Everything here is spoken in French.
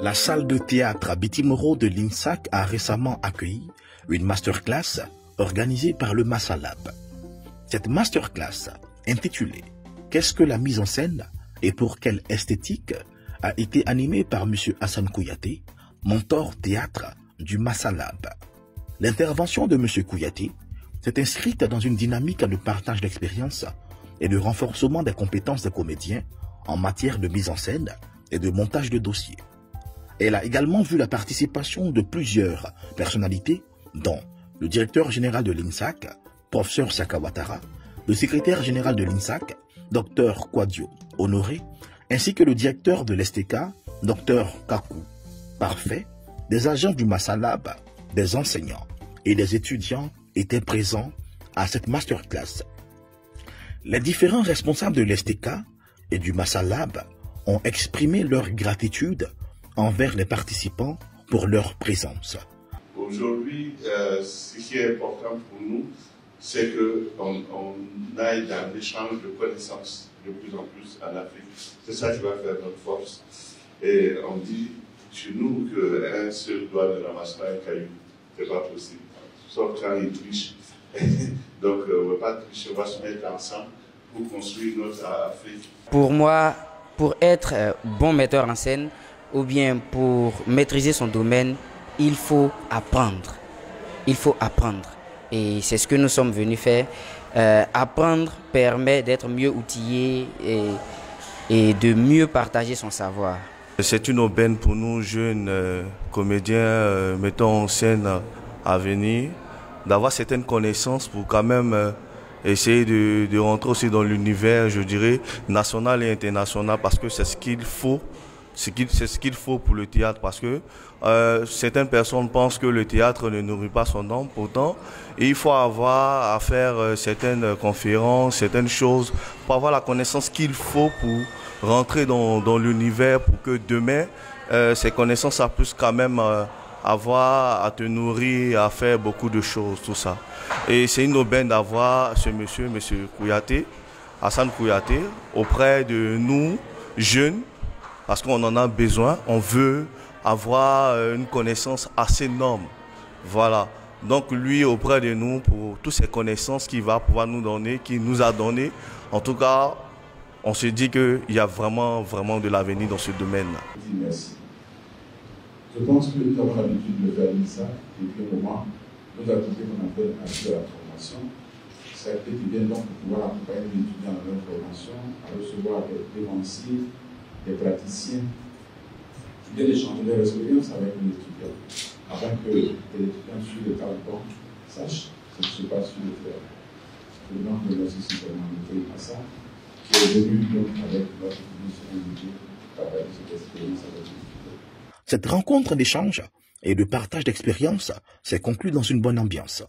La salle de théâtre Betty Moreau de l'INSAC a récemment accueilli une masterclass organisée par le Massalab. Cette masterclass, intitulée « Qu'est-ce que la mise en scène et pour quelle esthétique ?» a été animée par M. Hassan Kouyaté, mentor théâtre du Massalab. L'intervention de M. Kouyaté s'est inscrite dans une dynamique de partage d'expériences et de renforcement des compétences des comédiens en matière de mise en scène et de montage de dossiers. Elle a également vu la participation de plusieurs personnalités, dont le directeur général de l'INSAC, professeur Sakawatara, le secrétaire général de l'INSAC, Dr Kwadio Honoré, ainsi que le directeur de l'STK, Dr Kakou Parfait, des agents du Massalab, des enseignants et des étudiants étaient présents à cette masterclass. Les différents responsables de l'STK et du Massalab ont exprimé leur gratitude envers les participants pour leur présence. Aujourd'hui, ce qui est important pour nous, c'est qu'on aille dans l'échange de connaissances de plus en plus en Afrique. C'est ça qui va faire notre force. Et on dit chez nous qu'un seul doigt ne ramasse pas un caillou. Ce n'est pas possible. Sauf quand il triche. Donc on ne va pas tricher, on va se mettre ensemble pour construire notre Afrique. Pour moi, pour être bon metteur en scène, ou bien pour maîtriser son domaine, il faut apprendre. Il faut apprendre. Et c'est ce que nous sommes venus faire. Apprendre permet d'être mieux outillé et de mieux partager son savoir. C'est une aubaine pour nous, jeunes comédiens, metteurs en scène à venir, d'avoir certaines connaissances pour quand même essayer de rentrer aussi dans l'univers, je dirais, national et international, parce que c'est ce qu'il faut. C'est ce qu'il faut pour le théâtre, parce que certaines personnes pensent que le théâtre ne nourrit pas son âme. Pourtant, il faut avoir à faire certaines conférences, certaines choses, pour avoir la connaissance qu'il faut pour rentrer dans l'univers, pour que demain, ces connaissances ça puisse quand même avoir à te nourrir, à faire beaucoup de choses, tout ça. Et c'est une aubaine d'avoir ce monsieur Kouyaté, Hassan Kouyaté, auprès de nous, jeunes, parce qu'on en a besoin, on veut avoir une connaissance assez énorme. Voilà. Donc lui, auprès de nous, pour toutes ces connaissances qu'il va pouvoir nous donner, qu'il nous a donné, en tout cas, on se dit qu'il y a vraiment de l'avenir dans ce domaine-là. Merci. Je pense que nous avons l'habitude de faire ça depuis un moment. Nous avons fait qu'on appelle accès à la formation. C'est un qui vient donc pouvoir accompagner les étudiants dans leur formation, à recevoir des défensifs, des praticiens qui viennent échanger leur expérience avec les étudiants, afin que les étudiants sur le temps sachent ce qui se passe sur le terrain. Le nom de la société à ça, qui est venu donc avec notre commission invitée pour travailler cette expérience avec les étudiants. Cette rencontre d'échange et de partage d'expériences s'est conclue dans une bonne ambiance.